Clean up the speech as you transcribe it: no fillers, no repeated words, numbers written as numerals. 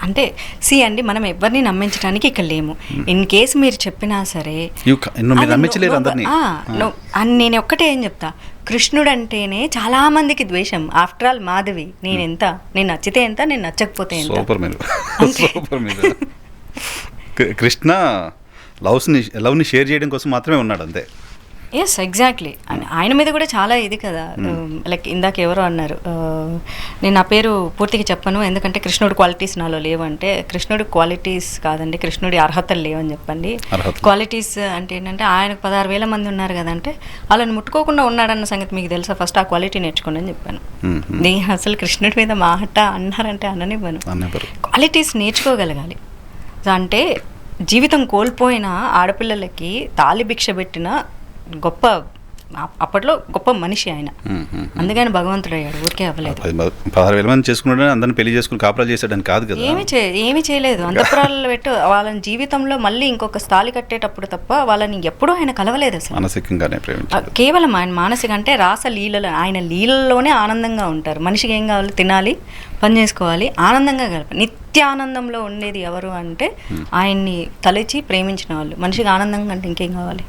అంటే అండి మనం ఎవరిని నమ్మించడానికి ఇక్కడ లేము. ఇన్ కేసు మీరు చెప్పినా సరే నమ్మించలేరు అందరినీ. నేను ఒక్కటే ఏం చెప్తా, కృష్ణుడు అంటేనే చాలా మందికి ద్వేషం. ఆఫ్టర్ ఆల్ మాధవి, నేను నచ్చితే ఎంత, నేను నచ్చకపోతే ఎంత. సూపర్ మీరు కృష్ణ లవ్ని షేర్ చేయడం కోసం మాత్రమే ఉన్నాడు అంతే. Yes, exactly. ఆయన మీద కూడా చాలా ఇది కదా, లైక్ ఇందాక ఎవరో అన్నారు, నేను నా పేరు పూర్తిగా చెప్పను ఎందుకంటే కృష్ణుడి క్వాలిటీస్ నాలో లేవంటే, కృష్ణుడి క్వాలిటీస్ కాదండి, కృష్ణుడి అర్హతలు లేవని చెప్పండి. క్వాలిటీస్ అంటే ఏంటంటే ఆయనకు 16,000 మంది ఉన్నారు కదంటే వాళ్ళని ముట్టుకోకుండా ఉన్నాడన్న సంగతి మీకు తెలుసా? ఫస్ట్ ఆ క్వాలిటీ నేర్చుకోండి అని చెప్పాను. నేను అసలు కృష్ణుడి మీద మాట అన్నారంటే అననివ్వను. క్వాలిటీస్ నేర్చుకోగలగాలి. అంటే జీవితం కోల్పోయిన ఆడపిల్లలకి తాళి భిక్ష పెట్టిన గొప్ప, అప్పట్లో గొప్ప మనిషి ఆయన. అందుకని భగవంతుడు అయ్యాడు, ఊరికే అవ్వలేదు. 16,000 మంది చేసుకున్నాడు, అందరిని పెళ్లి చేసుకుని కాపురాలు చేశాడని కాదు కదా. ఏమీ చేయలేదు. అంతఃపురాలలో పెట్టు వాళ్ళని జీవితంలో మళ్ళీ ఇంకొక స్థాయి కట్టేటప్పుడు తప్ప వాళ్ళని ఎప్పుడూ ఆయన కలవలేదు అసలు. మానసికంగానే ప్రేమించాడు. కేవలం ఆయన మానసిక అంటే రాస లీలలు, ఆయన లీలల్లోనే ఆనందంగా ఉంటారు. మనిషికి ఏం కావాలి? తినాలి, పని చేసుకోవాలి, ఆనందంగా గడపాలి. నిత్యానందంలో ఉండేది ఎవరు అంటే ఆయన్ని తలచి ప్రేమించిన వాళ్ళు. మనిషికి ఆనందంగా అంటే ఇంకేం కావాలి?